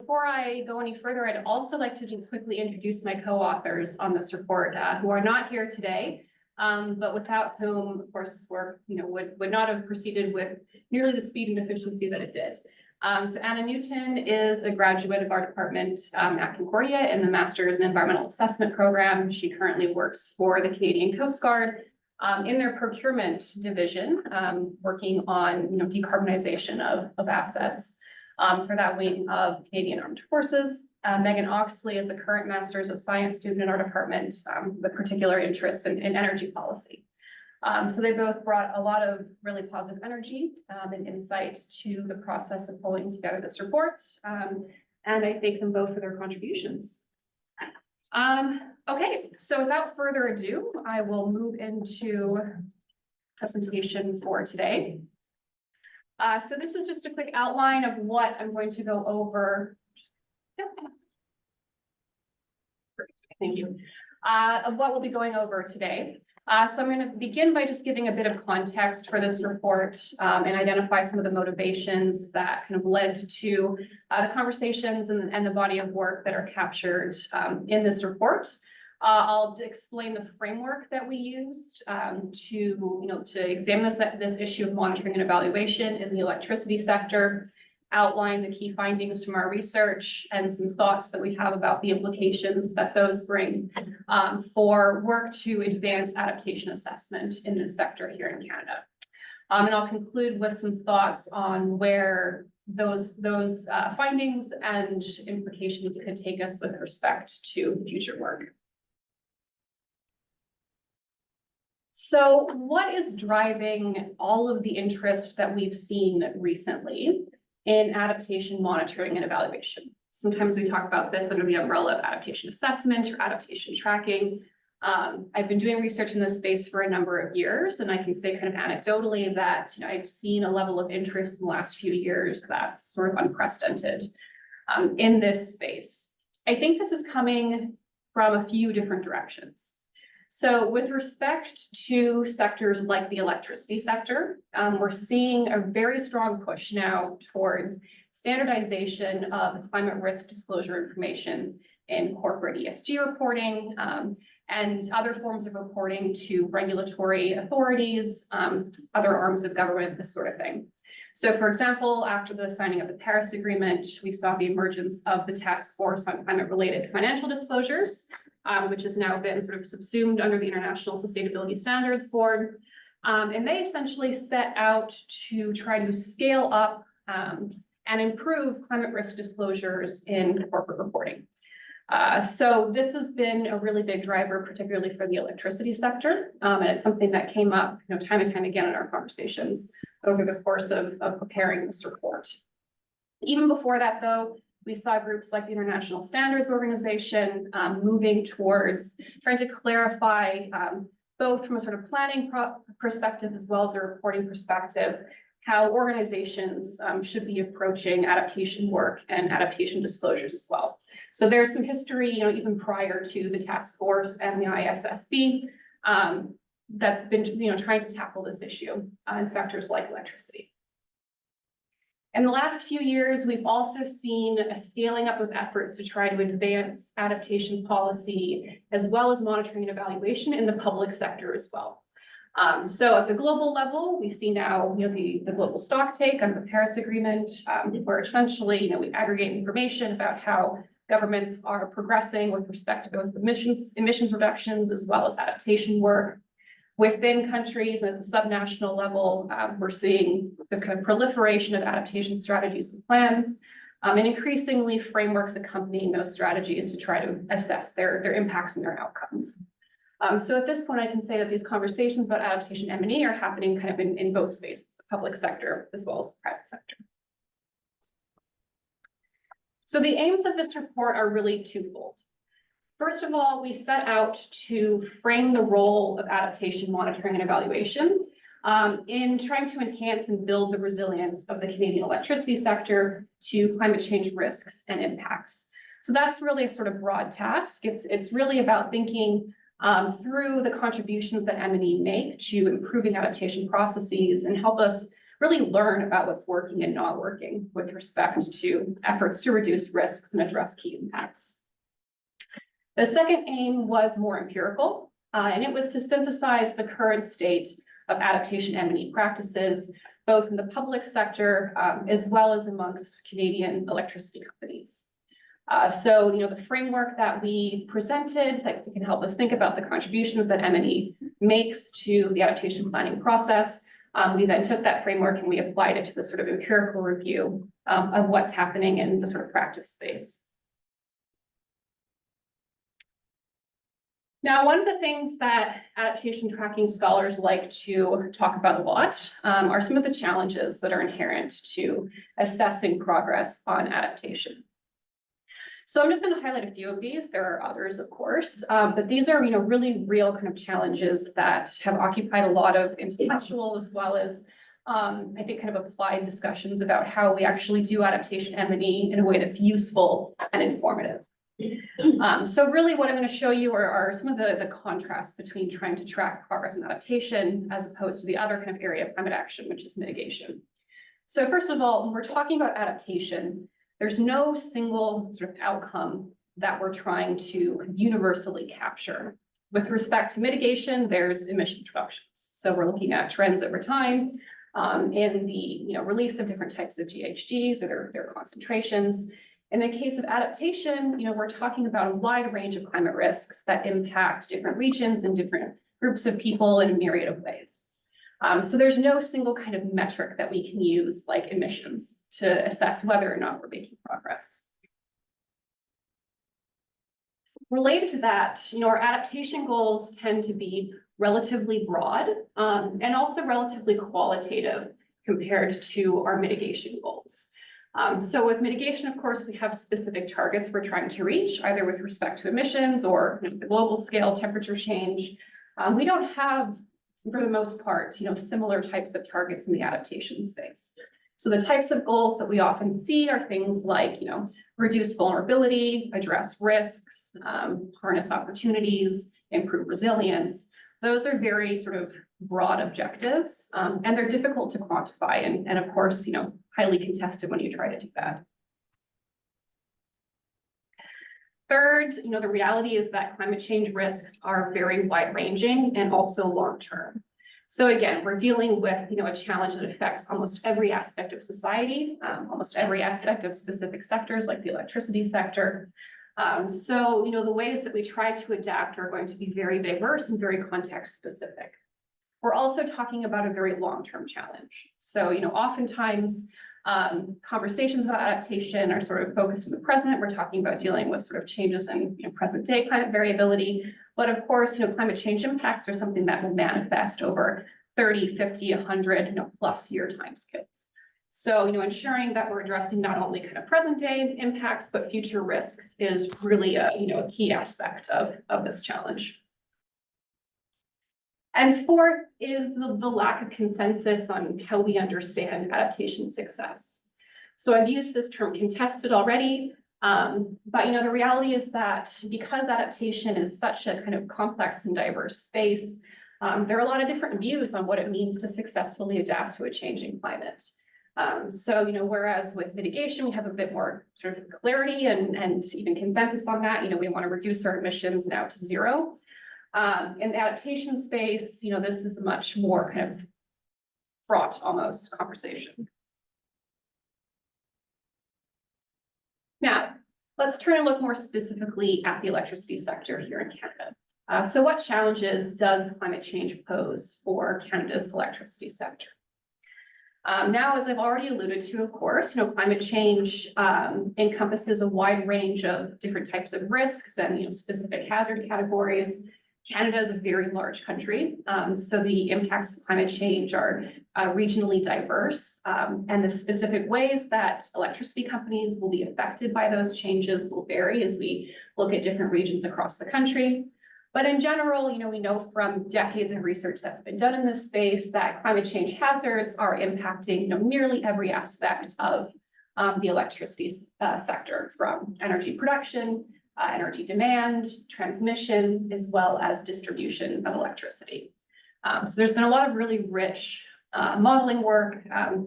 before I go any further, I'd also like to just quickly introduce my co-authors on this report, who are not here today, but without whom, of course, this work, would not have proceeded with nearly the speed and efficiency that it did. So Anna Newton is a graduate of our department at Concordia in the Master's in Environmental Assessment program. She currently works for the Canadian Coast Guard in their procurement division, working on decarbonization of assets for that wing of Canadian Armed Forces. Megan Oxley is a current Master's of Science student in our department with particular interests in energy policy. So they both brought a lot of really positive energy and insight to the process of pulling together this report. And I thank them both for their contributions. Okay, so without further ado, I will move into presentation for today. So this is just a quick outline of what I'm going to go over. Thank you. Of what we'll be going over today. So I'm going to begin by just giving a bit of context for this report and identify some of the motivations that kind of led to the conversations and the body of work that are captured in this report. I'll explain the framework that we used to examine this issue of monitoring and evaluation in the electricity sector, outline the key findings from our research and some thoughts that we have about the implications that those bring for work to advance adaptation assessment in this sector here in Canada. And I'll conclude with some thoughts on where those findings and implications could take us with respect to future work. So what is driving all of the interest that we've seen recently in adaptation monitoring and evaluation? Sometimes we talk about this under the umbrella of adaptation assessment or adaptation tracking. I've been doing research in this space for a number of years, and I can say kind of anecdotally that I've seen a level of interest in the last few years that's sort of unprecedented in this space. I think this is coming from a few different directions. So with respect to sectors like the electricity sector, we're seeing a very strong push now towards standardization of climate risk disclosure information in corporate ESG reporting and other forms of reporting to regulatory authorities, other arms of government, this sort of thing. So for example, after the signing of the Paris Agreement, we saw the emergence of the Task Force on Climate-Related Financial Disclosures, which has now been sort of subsumed under the International Sustainability Standards Board. And they essentially set out to try to scale up and improve climate risk disclosures in corporate reporting. So this has been a really big driver, particularly for the electricity sector. And it's something that came up time and time again in our conversations over the course of preparing this report. Even before that, though, we saw groups like the International Standards Organization moving towards trying to clarify, both from a sort of planning perspective as well as a reporting perspective, how organizations should be approaching adaptation work and adaptation disclosures as well. So there's some history, even prior to the task force and the ISSB, that's been trying to tackle this issue in sectors like electricity. In the last few years, we've also seen a scaling up of efforts to try to advance adaptation policy, as well as monitoring and evaluation in the public sector as well. So at the global level, we see now the global stocktake under the Paris Agreement, where essentially we aggregate information about how governments are progressing with respect to both emissions reductions as well as adaptation work. Within countries at the subnational level, we're seeing the kind of proliferation of adaptation strategies and plans, and increasingly frameworks accompanying those strategies to try to assess their impacts and their outcomes. So at this point, I can say that these conversations about adaptation M&E are happening kind of in both spaces, the public sector as well as the private sector. So the aims of this report are really twofold. First of all, we set out to frame the role of adaptation monitoring and evaluation in trying to enhance and build the resilience of the Canadian electricity sector to climate change risks and impacts. So that's really a sort of broad task. It's really about thinking through the contributions that M&E make to improving adaptation processes and help us really learn about what's working and not working with respect to efforts to reduce risks and address key impacts. The second aim was more empirical, and it was to synthesize the current state of adaptation M&E practices, both in the public sector as well as amongst Canadian electricity companies. So, the framework that we presented that can help us think about the contributions that M&E makes to the adaptation planning process. We then took that framework and we applied it to the sort of empirical review of what's happening in the sort of practice space. Now, one of the things that adaptation tracking scholars like to talk about a lot are some of the challenges that are inherent to assessing progress on adaptation. So I'm just going to highlight a few of these. There are others, of course, but these are, really real kind of challenges that have occupied a lot of intellectual as well as, I think, kind of applied discussions about how we actually do adaptation M&E in a way that's useful and informative. So really what I'm going to show you are some of the contrasts between trying to track progress in adaptation as opposed to the other kind of area of climate action, which is mitigation. So first of all, when we're talking about adaptation, there's no single sort of outcome that we're trying to universally capture. With respect to mitigation, there's emissions reductions. So we're looking at trends over time in the release of different types of GHGs or their concentrations. In the case of adaptation, we're talking about a wide range of climate risks that impact different regions and different groups of people in a myriad of ways. So there's no single kind of metric that we can use like emissions to assess whether or not we're making progress. Related to that, our adaptation goals tend to be relatively broad and also relatively qualitative compared to our mitigation goals. So with mitigation, of course, we have specific targets we're trying to reach, either with respect to emissions or the global scale temperature change. We don't have, for the most part, similar types of targets in the adaptation space. So the types of goals that we often see are things like, reduce vulnerability, address risks, harness opportunities, improve resilience. Those are very sort of broad objectives, and they're difficult to quantify and of course, highly contested when you try to do that. Third, the reality is that climate change risks are very wide-ranging and also long-term. So again, we're dealing with, a challenge that affects almost every aspect of society, almost every aspect of specific sectors like the electricity sector. So, the ways that we try to adapt are going to be very diverse and very context-specific. We're also talking about a very long-term challenge. So, oftentimes conversations about adaptation are sort of focused in the present. We're talking about dealing with sort of changes in present day climate variability. But of course, climate change impacts are something that will manifest over 30, 50, 100, plus year timescales. So, ensuring that we're addressing not only kind of present day impacts, but future risks is really a key aspect of this challenge. And fourth is the lack of consensus on how we understand adaptation success. So I've used this term contested already, but the reality is that because adaptation is such a kind of complex and diverse space, there are a lot of different views on what it means to successfully adapt to a changing climate. So, whereas with mitigation, we have a bit more sort of clarity and even consensus on that, we want to reduce our emissions now to zero. In the adaptation space, this is a much more kind of fraught almost conversation. Now, let's turn and look more specifically at the electricity sector here in Canada. So what challenges does climate change pose for Canada's electricity sector? Now, as I've already alluded to, of course, climate change encompasses a wide range of different types of risks and specific hazard categories. Canada is a very large country, so the impacts of climate change are regionally diverse, and the specific ways that electricity companies will be affected by those changes will vary as we look at different regions across the country. But in general, we know from decades of research that's been done in this space that climate change hazards are impacting nearly every aspect of the electricity sector, from energy production, energy demand, transmission, as well as distribution of electricity. So there's been a lot of really rich modeling work,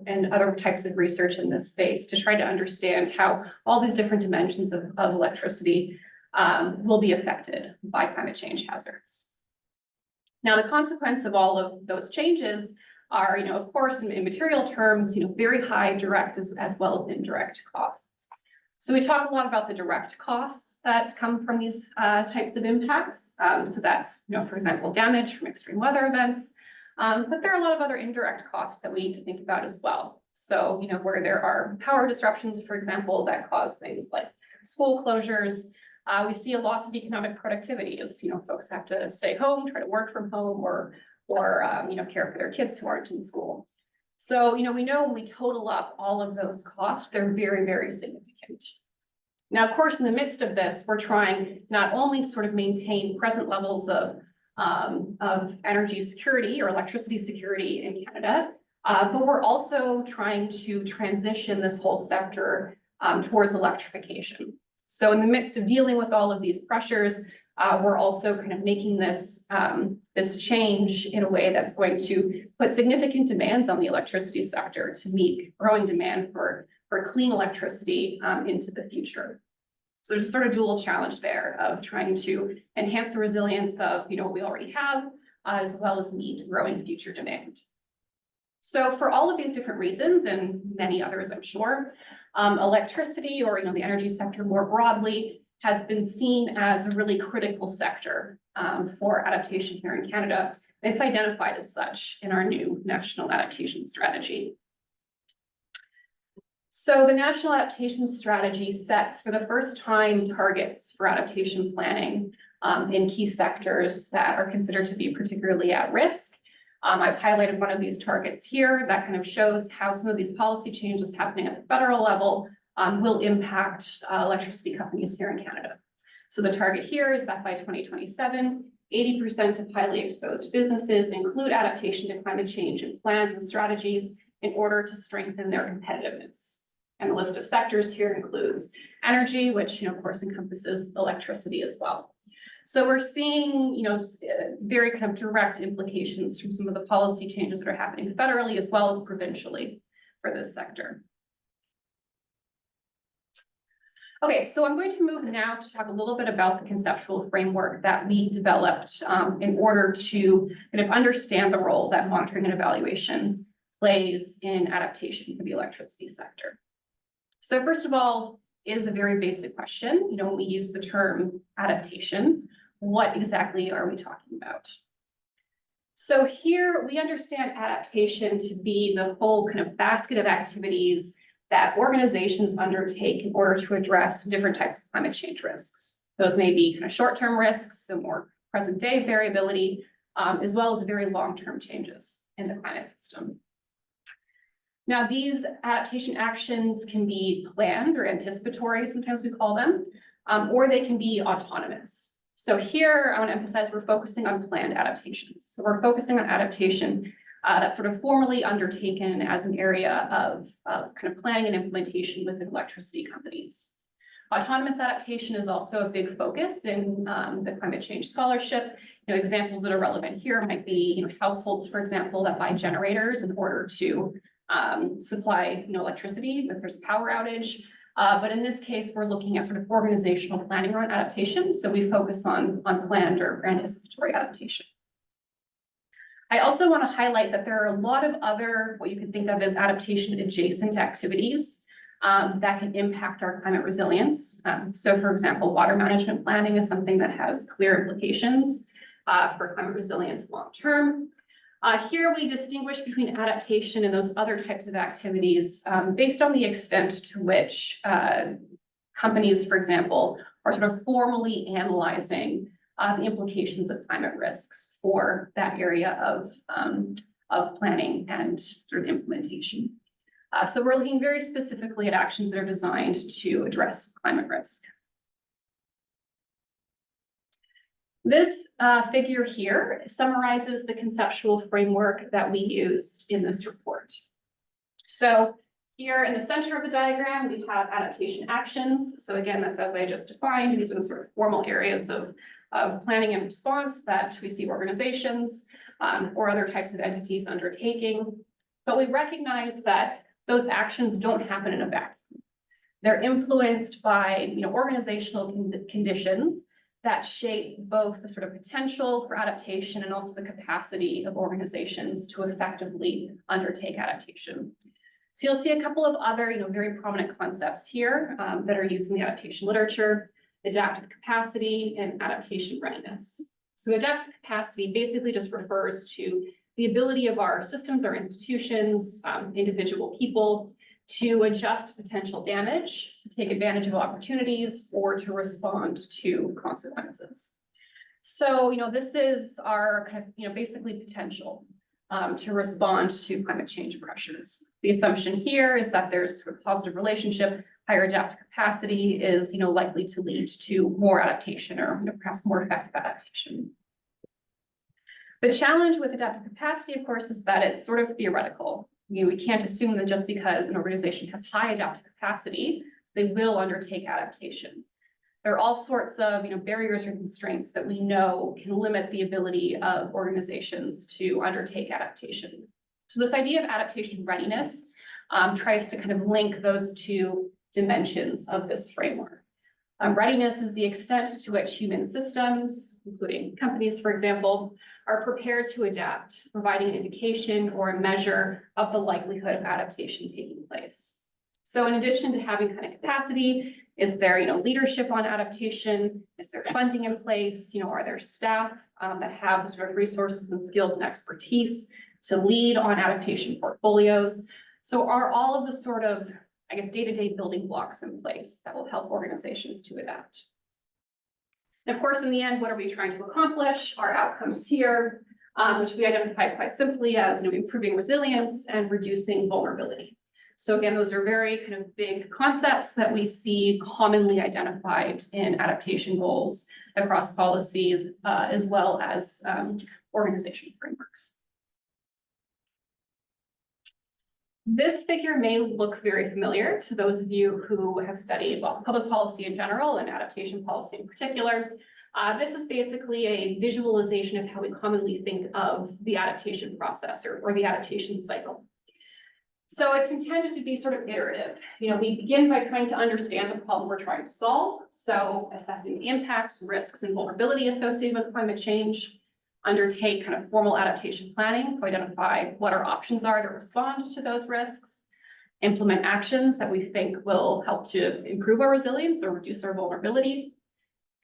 and other types of research in this space to try to understand how all these different dimensions of electricity will be affected by climate change hazards. Now, the consequence of all of those changes are, of course, in material terms, very high direct as well as indirect costs. So we talk a lot about the direct costs that come from these types of impacts. So that's, for example, damage from extreme weather events. But there are a lot of other indirect costs that we need to think about as well. So, where there are power disruptions, for example, that cause things like school closures. We see a loss of economic productivity as, folks have to stay home, try to work from home, or care for their kids who aren't in school. So, we know when we total up all of those costs, they're very, very significant. Now, of course, in the midst of this, we're trying not only to sort of maintain present levels of energy security or electricity security in Canada, but we're also trying to transition this whole sector towards electrification. So in the midst of dealing with all of these pressures, we're also kind of making this change in a way that's going to put significant demands on the electricity sector to meet growing demand for clean electricity into the future. So there's a sort of dual challenge there of trying to enhance the resilience of what we already have, as well as meet growing future demand. So for all of these different reasons, and many others, I'm sure, electricity or the energy sector more broadly has been seen as a really critical sector for adaptation here in Canada. It's identified as such in our new national adaptation strategy. So the National Adaptation Strategy sets for the first time targets for adaptation planning in key sectors that are considered to be particularly at risk. I've highlighted one of these targets here that kind of shows how some of these policy changes happening at the federal level will impact electricity companies here in Canada. So the target here is that by 2027, 80% of highly exposed businesses include adaptation to climate change in plans and strategies in order to strengthen their competitiveness. And the list of sectors here includes energy, which of course encompasses electricity as well. So we're seeing very kind of direct implications from some of the policy changes that are happening federally as well as provincially for this sector. Okay, so I'm going to move now to talk a little bit about the conceptual framework that we developed in order to kind of understand the role that monitoring and evaluation plays in adaptation for the electricity sector. So first of all, is a very basic question. When we use the term adaptation, what exactly are we talking about? So here we understand adaptation to be the whole kind of basket of activities that organizations undertake in order to address different types of climate change risks. Those may be kind of short-term risks, so more present-day variability, as well as very long-term changes in the climate system. Now, these adaptation actions can be planned or anticipatory, sometimes we call them, or they can be autonomous. So here, I want to emphasize we're focusing on planned adaptations. So we're focusing on adaptation that's sort of formally undertaken as an area of kind of planning and implementation within electricity companies. Autonomous adaptation is also a big focus in the climate change scholarship. Examples that are relevant here might be households, for example, that buy generators in order to supply electricity if there's a power outage. But in this case, we're looking at sort of organizational planning around adaptation. So we focus on planned or anticipatory adaptation. I also want to highlight that there are a lot of other, what you can think of as adaptation adjacent activities that can impact our climate resilience. So for example, water management planning is something that has clear implications for climate resilience long-term. Here we distinguish between adaptation and those other types of activities based on the extent to which companies, for example, are sort of formally analyzing the implications of climate risks for that area of planning and sort of implementation. So we're looking very specifically at actions that are designed to address climate risk. This figure here summarizes the conceptual framework that we used in this report. So here in the center of the diagram, we have adaptation actions. So again, that's as I just defined. These are the sort of formal areas of planning and response that we see organizations or other types of entities undertaking. But we recognize that those actions don't happen in a vacuum. They're influenced by, organizational conditions that shape both the sort of potential for adaptation and also the capacity of organizations to effectively undertake adaptation. So you'll see a couple of other, very prominent concepts here that are used in the adaptation literature: adaptive capacity and adaptation readiness. So adaptive capacity basically just refers to the ability of our systems, our institutions, individual people to adjust to potential damage, to take advantage of opportunities, or to respond to consequences. So, this is our kind of, basically potential to respond to climate change pressures. The assumption here is that there's sort of positive relationship. Higher adaptive capacity is, likely to lead to more adaptation or perhaps more effective adaptation. The challenge with adaptive capacity, of course, is that it's sort of theoretical. We can't assume that just because an organization has high adaptive capacity, they will undertake adaptation. There are all sorts of barriers or constraints that we know can limit the ability of organizations to undertake adaptation. So this idea of adaptation readiness tries to kind of link those two dimensions of this framework. Readiness is the extent to which human systems, including companies, for example, are prepared to adapt, providing an indication or a measure of the likelihood of adaptation taking place. So in addition to having kind of capacity, is there leadership on adaptation? Is there funding in place? Are there staff that have the sort of resources and skills and expertise to lead on adaptation portfolios? So are all of the sort of, day-to-day building blocks in place that will help organizations to adapt? And of course, in the end, what are we trying to accomplish? Our outcomes here, which we identify quite simply as improving resilience and reducing vulnerability. So again, those are very kind of big concepts that we see commonly identified in adaptation goals across policies, as well as organizational frameworks. This figure may look very familiar to those of you who have studied public policy in general and adaptation policy in particular. This is basically a visualization of how we commonly think of the adaptation process or the adaptation cycle. So it's intended to be sort of iterative. We begin by trying to understand the problem we're trying to solve. So assessing the impacts, risks, and vulnerability associated with climate change. Undertake kind of formal adaptation planning to identify what our options are to respond to those risks. Implement actions that we think will help to improve our resilience or reduce our vulnerability.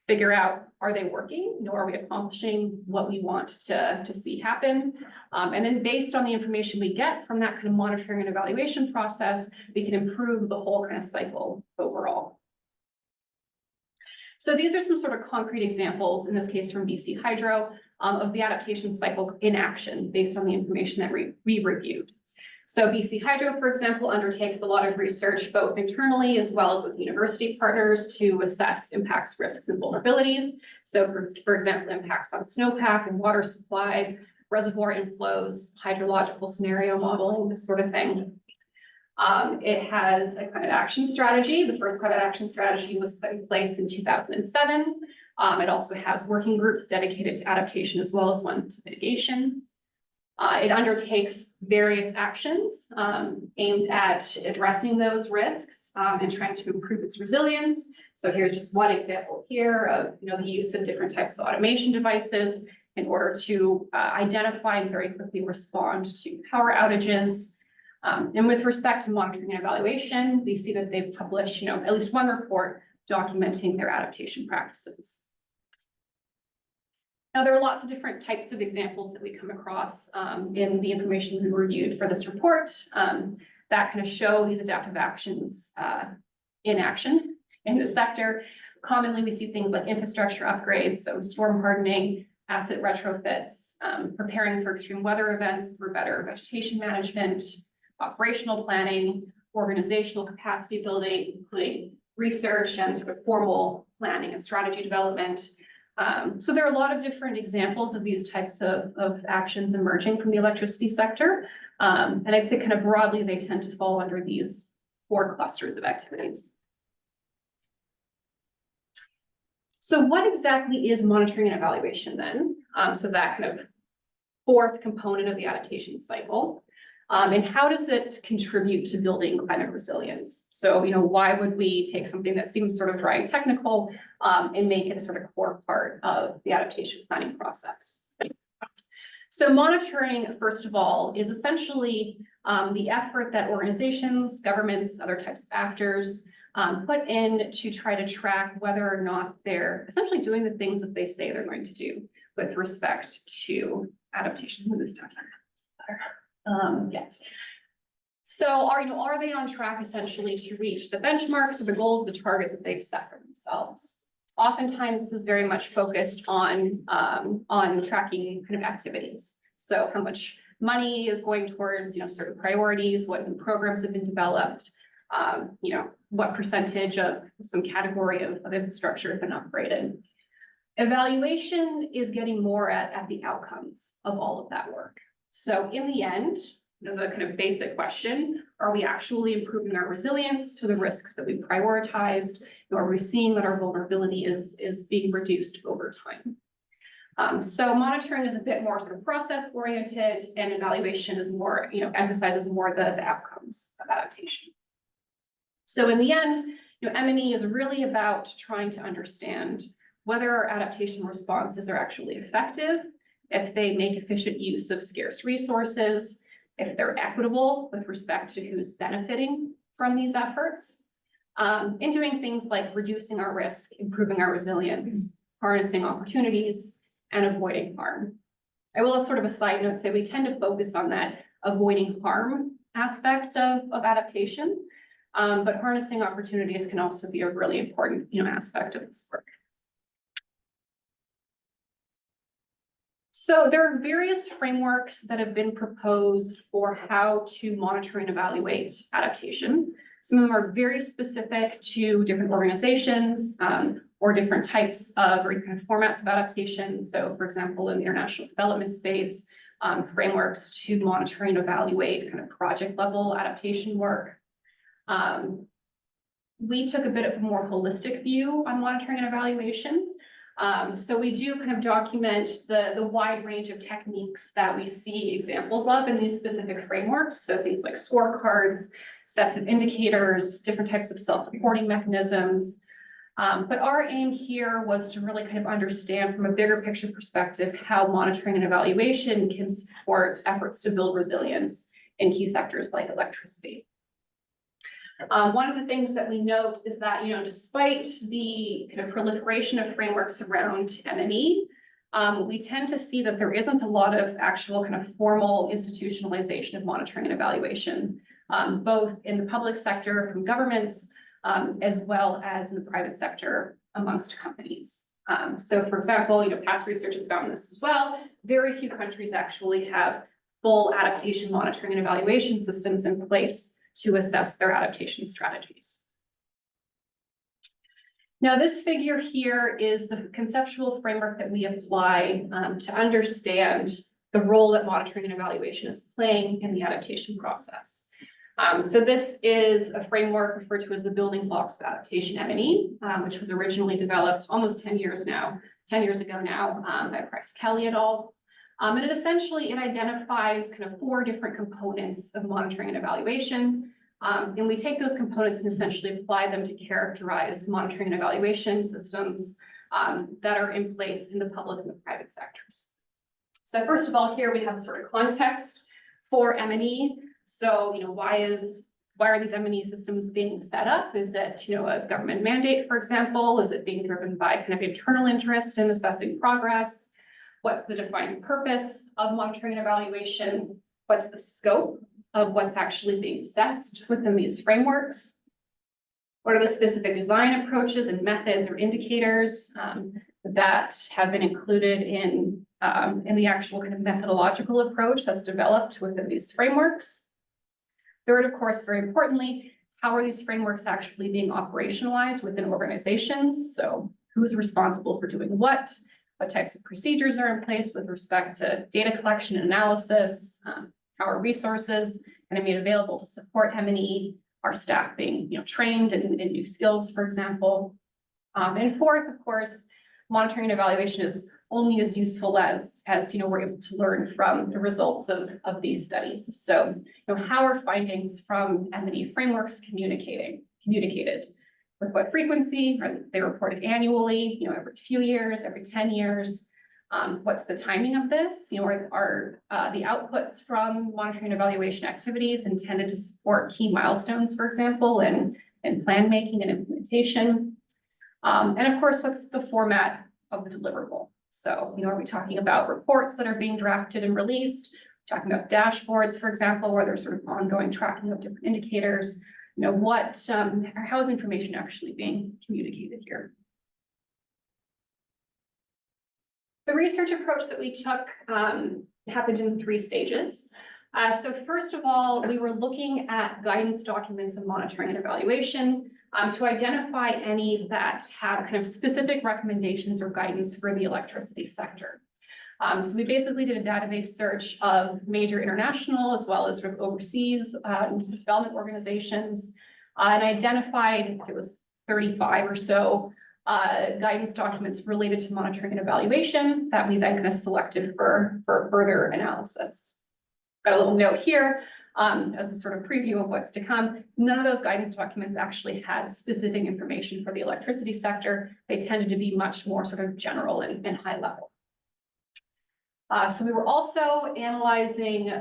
Figure out, are they working? Are we accomplishing what we want to see happen? And then based on the information we get from that kind of monitoring and evaluation process, we can improve the whole kind of cycle overall. So these are some sort of concrete examples, in this case from BC Hydro, of the adaptation cycle in action based on the information that we reviewed. So BC Hydro, for example, undertakes a lot of research both internally as well as with university partners to assess impacts, risks, and vulnerabilities. So for example, impacts on snowpack and water supply, reservoir inflows, hydrological scenario modeling, this sort of thing. It has a climate action strategy. The first climate action strategy was put in place in 2007. It also has working groups dedicated to adaptation as well as one to mitigation. It undertakes various actions aimed at addressing those risks and trying to improve its resilience. So here's just one example here of the use of different types of automation devices in order to identify and very quickly respond to power outages. And with respect to monitoring and evaluation, we see that they've published at least one report documenting their adaptation practices. Now, there are lots of different types of examples that we come across in the information we reviewed for this report that kind of show these adaptive actions in action in the sector. Commonly, we see things like infrastructure upgrades, so storm hardening, asset retrofits, preparing for extreme weather events through better vegetation management, operational planning, organizational capacity building, including research and sort of formal planning and strategy development. So there are a lot of different examples of these types of actions emerging from the electricity sector. And I'd say kind of broadly, they tend to fall under these 4 clusters of activities. So what exactly is monitoring and evaluation then? So that kind of 4th component of the adaptation cycle. And how does it contribute to building climate resilience? So, why would we take something that seems sort of dry and technical and make it a sort of core part of the adaptation planning process? So monitoring, first of all, is essentially the effort that organizations, governments, other types of actors put in to try to track whether or not they're essentially doing the things that they say they're going to do with respect to adaptation. This document. Yeah. So are they on track essentially to reach the benchmarks or the goals, the targets that they've set for themselves? Oftentimes, this is very much focused on tracking kind of activities. So how much money is going towards certain priorities, what new programs have been developed, what percentage of some category of infrastructure has been upgraded. Evaluation is getting more at the outcomes of all of that work. So in the end, the kind of basic question, are we actually improving our resilience to the risks that we prioritized? Are we seeing that our vulnerability is being reduced over time? So monitoring is a bit more sort of process oriented, and evaluation is more, emphasizes more the outcomes of adaptation. So in the end, M&E is really about trying to understand whether our adaptation responses are actually effective, if they make efficient use of scarce resources, if they're equitable with respect to who's benefiting from these efforts, in doing things like reducing our risk, improving our resilience, harnessing opportunities, and avoiding harm. I will, as sort of a side note, say we tend to focus on that avoiding harm aspect of adaptation, but harnessing opportunities can also be a really important aspect of this work. So there are various frameworks that have been proposed for how to monitor and evaluate adaptation. Some of them are very specific to different organizations or different types of or kind of formats of adaptation. So for example, in the international development space, frameworks to monitor and evaluate kind of project level adaptation work. We took a bit of a more holistic view on monitoring and evaluation. So we do kind of document the wide range of techniques that we see examples of in these specific frameworks. So things like scorecards, sets of indicators, different types of self-reporting mechanisms. But our aim here was to really kind of understand from a bigger picture perspective how monitoring and evaluation can support efforts to build resilience in key sectors like electricity. One of the things that we note is that, despite the kind of proliferation of frameworks around M&E, we tend to see that there isn't a lot of actual kind of formal institutionalization of monitoring and evaluation, both in the public sector from governments, as well as in the private sector amongst companies. So for example, past research has found this as well. Very few countries actually have full adaptation monitoring and evaluation systems in place to assess their adaptation strategies. Now, this figure here is the conceptual framework that we apply to understand the role that monitoring and evaluation is playing in the adaptation process. So this is a framework referred to as the building blocks of adaptation M&E, which was originally developed almost 10 years ago now by Price Kelly et al. And it essentially identifies kind of 4 different components of monitoring and evaluation. And we take those components and essentially apply them to characterize monitoring and evaluation systems that are in place in the public and the private sectors. So first of all, here we have a sort of context for M&E. So, why are these M&E systems being set up? Is it, a government mandate, for example? Is it being driven by kind of internal interest in assessing progress? What's the defined purpose of monitoring and evaluation? What's the scope of what's actually being assessed within these frameworks? What are the specific design approaches and methods or indicators that have been included in the actual kind of methodological approach that's developed within these frameworks? Third, of course, very importantly, how are these frameworks actually being operationalized within organizations? So who's responsible for doing what types of procedures are in place with respect to data collection and analysis, how are resources kind of made available to support M&E, our staff being trained in new skills, for example. And fourth, of course, monitoring and evaluation is only as useful as we're able to learn from the results of these studies. So, how are findings from M&E frameworks communicated? With what frequency? Are they reported annually? Every few years, every 10 years? What's the timing of this? Are the outputs from monitoring and evaluation activities intended to support key milestones, for example, in plan making and implementation? And of course, what's the format of the deliverable? So, are we talking about reports that are being drafted and released? Talking about dashboards, for example, where there's sort of ongoing tracking of different indicators? How is information actually being communicated here? The research approach that we took happened in 3 stages. So first of all, we were looking at guidance documents of monitoring and evaluation to identify any that have kind of specific recommendations or guidance for the electricity sector. So we basically did a database search of major international as well as sort of overseas development organizations and identified, I think it was 35 or so guidance documents related to monitoring and evaluation that we then kind of selected for further analysis. Got a little note here as a sort of preview of what's to come. None of those guidance documents actually had specific information for the electricity sector. They tended to be much more sort of general and high level. So we were also analyzing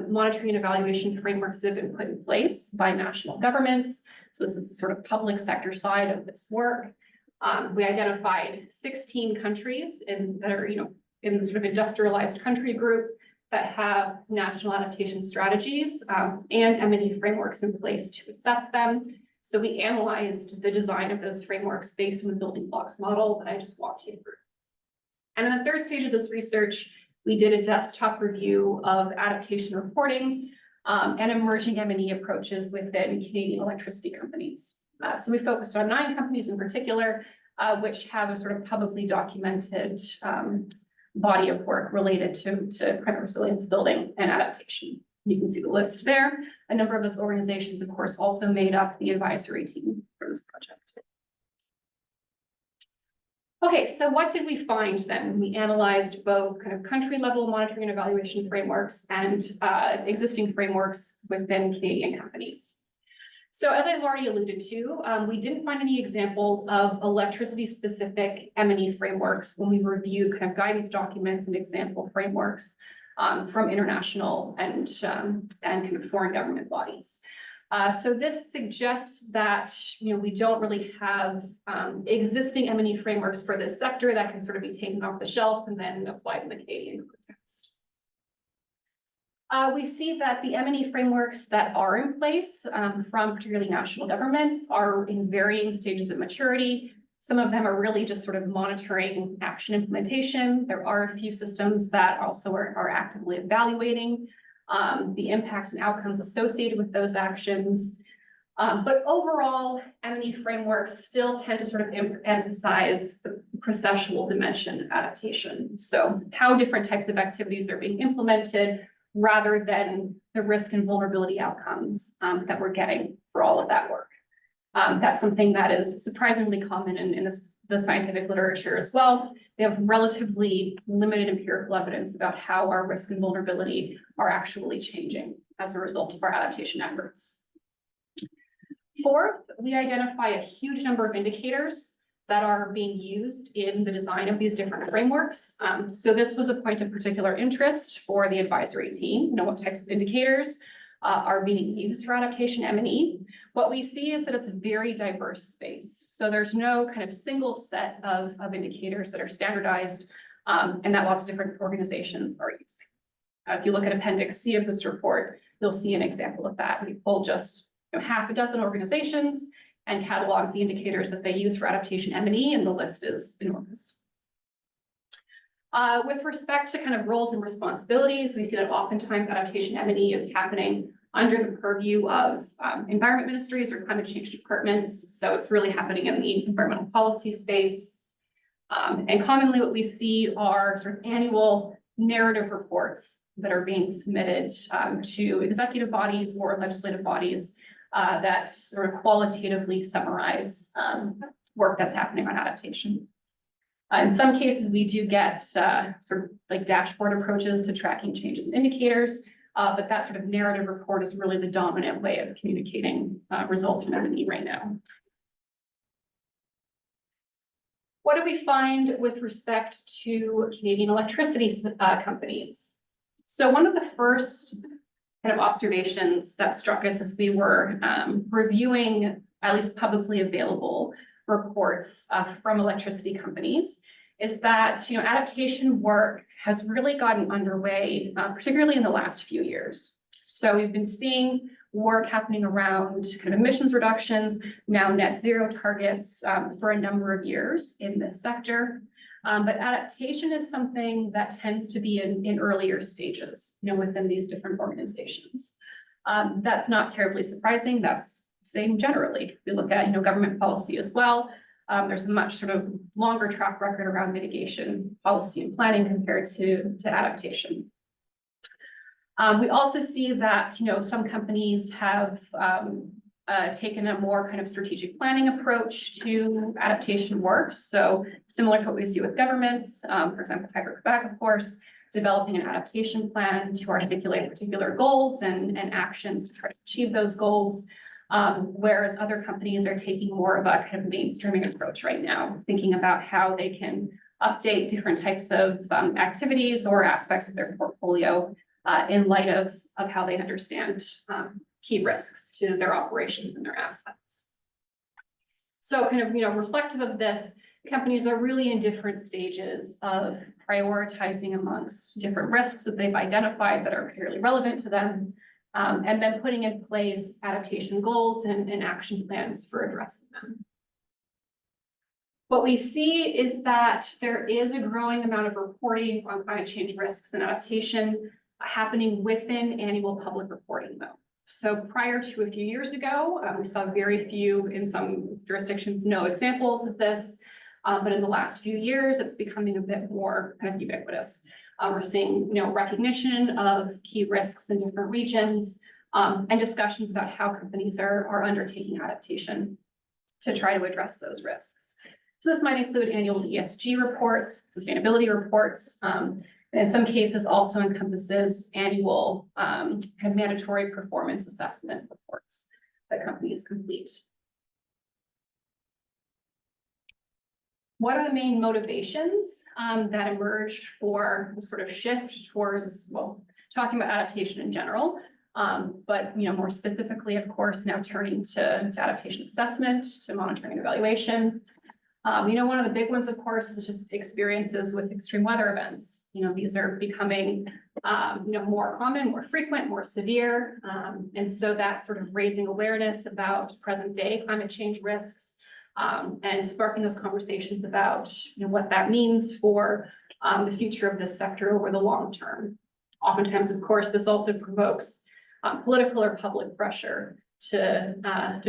monitoring and evaluation frameworks that have been put in place by national governments. So this is the sort of public sector side of this work. We identified 16 countries that are, in the sort of industrialized country group that have national adaptation strategies and M&E frameworks in place to assess them. So we analyzed the design of those frameworks based on the building blocks model that I just walked you through. And in the 3rd stage of this research, we did a desktop review of adaptation reporting and emerging M&E approaches within Canadian electricity companies. So we focused on 9 companies in particular, which have a sort of publicly documented body of work related to climate resilience building and adaptation. You can see the list there. A number of those organizations, of course, also made up the advisory team for this project. Okay, so what did we find then? We analyzed both kind of country level monitoring and evaluation frameworks and existing frameworks within Canadian companies. So as I've already alluded to, we didn't find any examples of electricity specific M&E frameworks when we reviewed kind of guidance documents and example frameworks from international and kind of foreign government bodies. So this suggests that we don't really have existing M&E frameworks for this sector that can sort of be taken off the shelf and then applied in the Canadian context. We see that the M&E frameworks that are in place from particularly national governments are in varying stages of maturity. Some of them are really just sort of monitoring action implementation. There are a few systems that also are actively evaluating the impacts and outcomes associated with those actions. But overall, M&E frameworks still tend to sort of emphasize the processual dimension of adaptation. So how different types of activities are being implemented rather than the risk and vulnerability outcomes that we're getting for all of that work. That's something that is surprisingly common in the scientific literature as well. We have relatively limited empirical evidence about how our risk and vulnerability are actually changing as a result of our adaptation efforts. 4th, we identify a huge number of indicators that are being used in the design of these different frameworks. So this was a point of particular interest for the advisory team, what types of indicators are being used for adaptation M&E. What we see is that it's a very diverse space. So there's no kind of single set of indicators that are standardized and that lots of different organizations are using. If you look at Appendix C of this report, you'll see an example of that. We pulled just half a dozen organizations and catalog the indicators that they use for adaptation M&E, and the list is enormous. With respect to kind of roles and responsibilities, we see that oftentimes adaptation M&E is happening under the purview of environment ministries or climate change departments. So it's really happening in the environmental policy space. And commonly what we see are sort of annual narrative reports that are being submitted to executive bodies or legislative bodies that sort of qualitatively summarize work that's happening on adaptation. In some cases, we do get sort of like dashboard approaches to tracking changes in indicators, but that sort of narrative report is really the dominant way of communicating results from M&E right now. What do we find with respect to Canadian electricity companies? So one of the first kind of observations that struck us as we were reviewing at least publicly available reports from electricity companies is that adaptation work has really gotten underway, particularly in the last few years. So we've been seeing work happening around kind of emissions reductions, now net zero targets for a number of years in this sector. But adaptation is something that tends to be in earlier stages, within these different organizations. That's not terribly surprising. That's the same generally. If we look at government policy as well, there's a much sort of longer track record around mitigation policy and planning compared to adaptation. We also see that some companies have taken a more kind of strategic planning approach to adaptation work. So similar to what we see with governments, for example, Quebec, of course, developing an adaptation plan to articulate particular goals and actions to try to achieve those goals. Whereas other companies are taking more of a kind of mainstreaming approach right now, thinking about how they can update different types of activities or aspects of their portfolio in light of how they understand key risks to their operations and their assets. So kind of, reflective of this, companies are really in different stages of prioritizing amongst different risks that they've identified that are particularly relevant to them, and then putting in place adaptation goals and action plans for addressing them. What we see is that there is a growing amount of reporting on climate change risks and adaptation happening within annual public reporting, though. So prior to a few years ago, we saw very few, in some jurisdictions, no examples of this. But in the last few years, it's becoming a bit more kind of ubiquitous. We're seeing, recognition of key risks in different regions, and discussions about how companies are undertaking adaptation to try to address those risks. So this might include annual ESG reports, sustainability reports, and in some cases also encompasses annual kind of mandatory performance assessment reports that companies complete. What are the main motivations that emerged for the sort of shift towards, well, talking about adaptation in general, but more specifically, of course, now turning to adaptation assessment, to monitoring and evaluation. One of the big ones, of course, is just experiences with extreme weather events. These are becoming, more common, more frequent, more severe. And so that's sort of raising awareness about present day climate change risks, and sparking those conversations about, what that means for the future of this sector over the long term. Oftentimes, of course, this also provokes political or public pressure to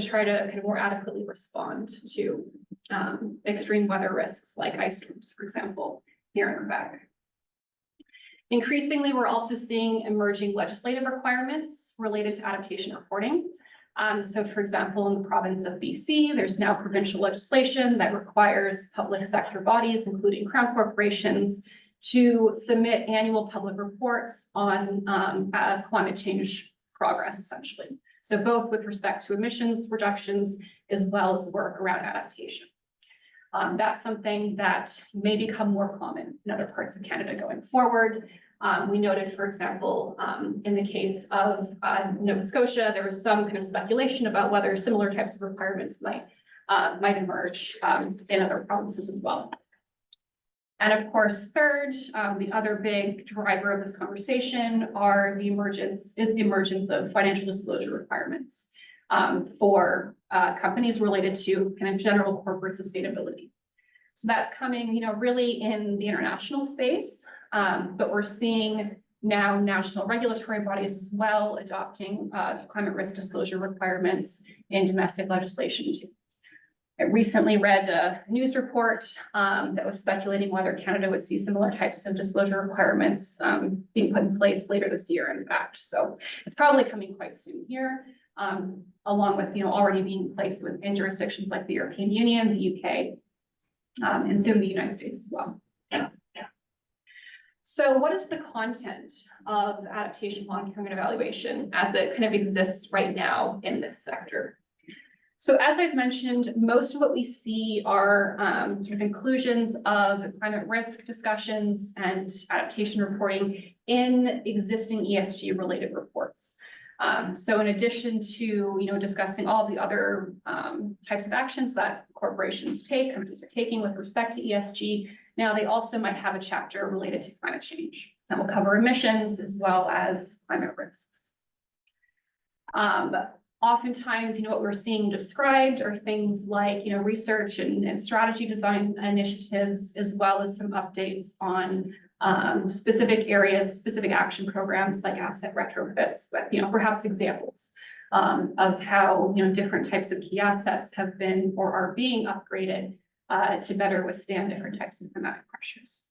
try to kind of more adequately respond to extreme weather risks like ice storms, for example, here in Quebec. Increasingly, we're also seeing emerging legislative requirements related to adaptation reporting. So for example, in the province of BC, there's now provincial legislation that requires public sector bodies, including crown corporations, to submit annual public reports on climate change progress, essentially. So both with respect to emissions reductions, as well as work around adaptation. That's something that may become more common in other parts of Canada going forward. We noted, for example, in the case of Nova Scotia, there was some kind of speculation about whether similar types of requirements might emerge in other provinces as well. And of course, third, the other big driver of this conversation is the emergence of financial disclosure requirements for companies related to kind of general corporate sustainability. So that's coming, really in the international space, but we're seeing now national regulatory bodies as well adopting climate risk disclosure requirements in domestic legislation too. I recently read a news report that was speculating whether Canada would see similar types of disclosure requirements being put in place later this year, in fact. So it's probably coming quite soon here, along with already being in place in jurisdictions like the European Union, the UK, and soon the United States as well. So what is the content of adaptation monitoring and evaluation as it kind of exists right now in this sector? So as I've mentioned, most of what we see are sort of inclusions of climate risk discussions and adaptation reporting in existing ESG related reports. So in addition to discussing all the other types of actions that corporations take, companies are taking with respect to ESG, now they also might have a chapter related to climate change that will cover emissions as well as climate risks. Oftentimes, what we're seeing described are things like research and strategy design initiatives, as well as some updates on specific areas, specific action programs like asset retrofits, but perhaps examples of how different types of key assets have been or are being upgraded to better withstand different types of climatic pressures.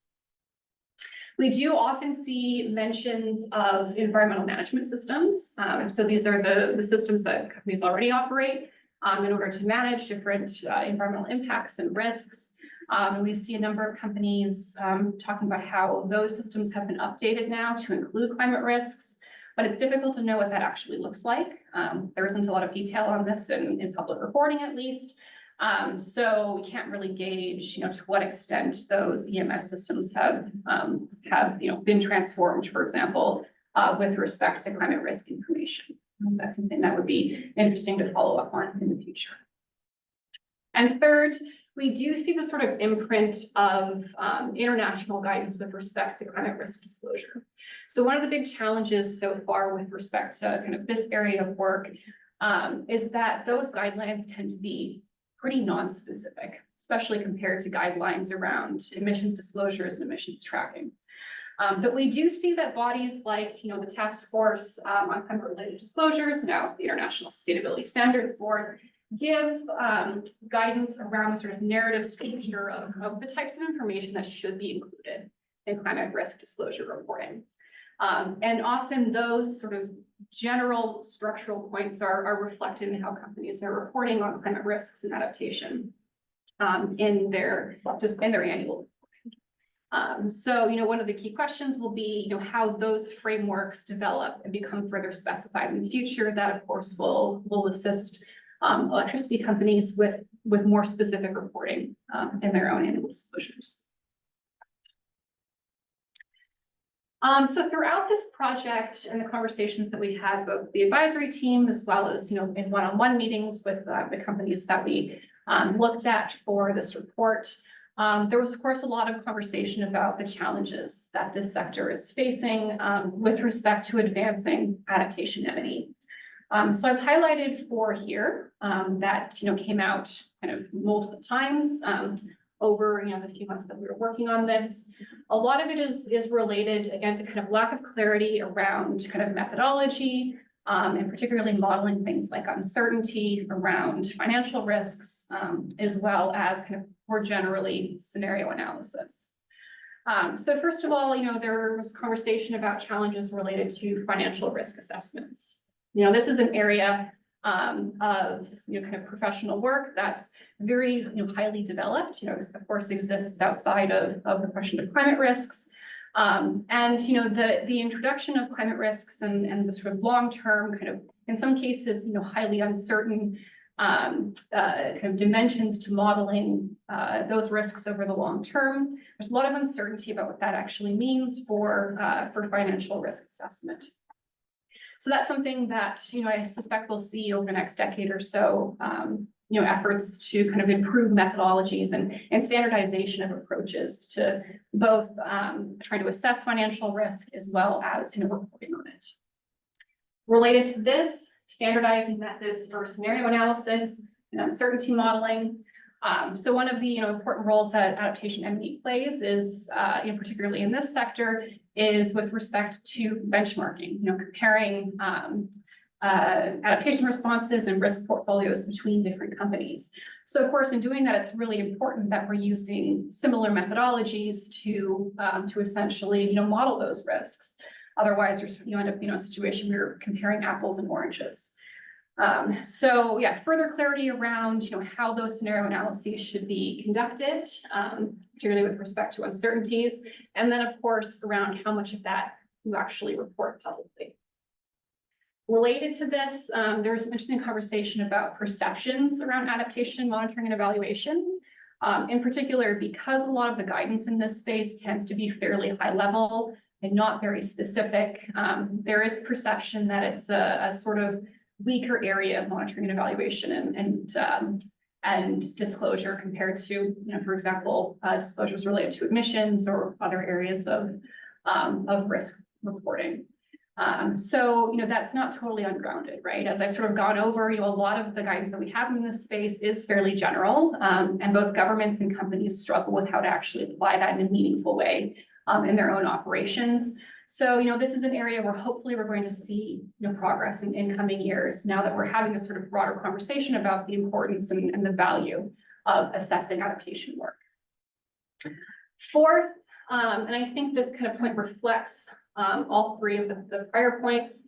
We do often see mentions of environmental management systems. So these are the systems that companies already operate in order to manage different environmental impacts and risks. We see a number of companies talking about how those systems have been updated now to include climate risks, but it's difficult to know what that actually looks like. There isn't a lot of detail on this in public reporting, at least. So we can't really gauge, to what extent those EMS systems have been transformed, for example, with respect to climate risk information. That's something that would be interesting to follow up on in the future. And third, we do see the sort of imprint of international guidance with respect to climate risk disclosure. So one of the big challenges so far with respect to kind of this area of work is that those guidelines tend to be pretty non-specific, especially compared to guidelines around emissions disclosures and emissions tracking. But we do see that bodies like, the Task Force on Climate-Related Disclosures, now the International Sustainability Standards Board, give guidance around the sort of narrative structure of the types of information that should be included in climate risk disclosure reporting. And often those sort of general structural points are reflected in how companies are reporting on climate risks and adaptation in their annual reporting. So, one of the key questions will be, how those frameworks develop and become further specified in the future. That, of course, will assist electricity companies with more specific reporting in their own annual disclosures. So throughout this project and the conversations that we had, both the advisory team as well as, in one-on-one meetings with the companies that we looked at for this report, there was, of course, a lot of conversation about the challenges that this sector is facing with respect to advancing adaptation M&E. So I've highlighted 4 here that, came out kind of multiple times over the few months that we were working on this. A lot of it is related, again, to kind of lack of clarity around kind of methodology, and particularly modeling things like uncertainty around financial risks, as well as kind of more generally scenario analysis. So first of all, there was conversation about challenges related to financial risk assessments. This is an area of kind of professional work that's very highly developed. Of course, exists outside of the question of climate risks, and the introduction of climate risks and the sort of long-term kind of, in some cases, highly uncertain kind of dimensions to modeling those risks over the long term. There's a lot of uncertainty about what that actually means for financial risk assessment. So that's something that, I suspect we'll see over the next decade or so, efforts to kind of improve methodologies and standardization of approaches to both trying to assess financial risk as well as, reporting on it. Related to this, standardizing methods for scenario analysis and uncertainty modeling. So one of the important roles that adaptation M&E plays is, particularly in this sector, is with respect to benchmarking, comparing adaptation responses and risk portfolios between different companies. So of course, in doing that, it's really important that we're using similar methodologies to essentially model those risks. Otherwise, you end up in a situation where you're comparing apples and oranges. So yeah, further clarity around, how those scenario analyses should be conducted, particularly with respect to uncertainties. And then of course, around how much of that you actually report publicly. Related to this, there was some interesting conversation about perceptions around adaptation, monitoring, and evaluation. In particular, because a lot of the guidance in this space tends to be fairly high level and not very specific, there is perception that it's a sort of weaker area of monitoring and evaluation and disclosure compared to, for example, disclosures related to emissions or other areas of risk reporting. So, that's not totally ungrounded, right? As I've sort of gone over, a lot of the guidance that we have in this space is fairly general, and both governments and companies struggle with how to actually apply that in a meaningful way in their own operations. So, this is an area where hopefully we're going to see progress in coming years now that we're having this sort of broader conversation about the importance and the value of assessing adaptation work. Fourth, and I think this kind of point reflects all three of the prior points.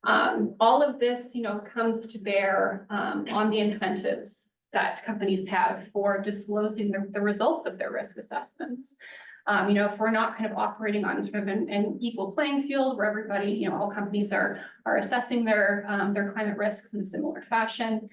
All of this, comes to bear on the incentives that companies have for disclosing the results of their risk assessments. If we're not kind of operating on sort of an equal playing field where everybody, all companies are assessing their climate risks in a similar fashion,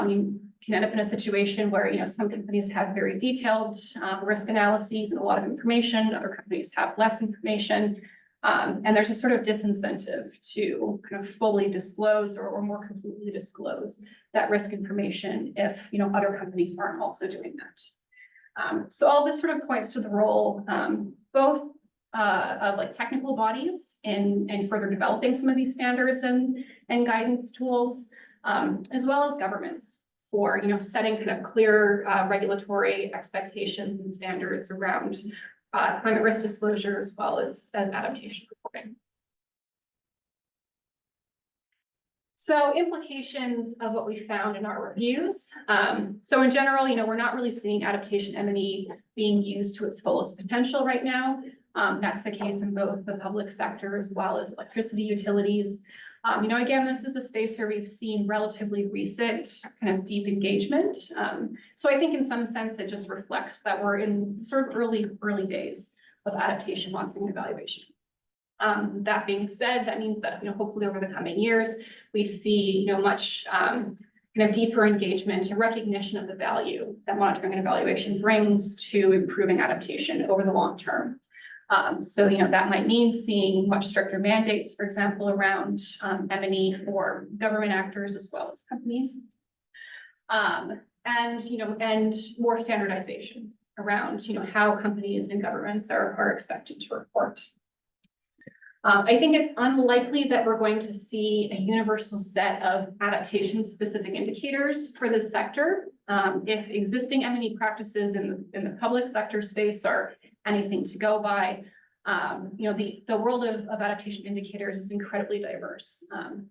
you can end up in a situation where, some companies have very detailed risk analyses and a lot of information, other companies have less information. And there's a sort of disincentive to kind of fully disclose or more completely disclose that risk information if, other companies aren't also doing that. So all this sort of points to the role, both of technical bodies in further developing some of these standards and guidance tools, as well as governments for, setting kind of clear regulatory expectations and standards around climate risk disclosure as well as adaptation reporting. So implications of what we found in our reviews. So in general, we're not really seeing adaptation M&E being used to its fullest potential right now. That's the case in both the public sector as well as electricity utilities. Again, this is a space where we've seen relatively recent kind of deep engagement. So I think in some sense, it just reflects that we're in sort of early days of adaptation monitoring and evaluation. That being said, that means that, hopefully over the coming years, we see, much kind of deeper engagement and recognition of the value that monitoring and evaluation brings to improving adaptation over the long term. So, that might mean seeing much stricter mandates, for example, around M&E for government actors as well as companies. And more standardization around, how companies and governments are expected to report. I think it's unlikely that we're going to see a universal set of adaptation-specific indicators for this sector. If existing M&E practices in the public sector space are anything to go by, the world of adaptation indicators is incredibly diverse.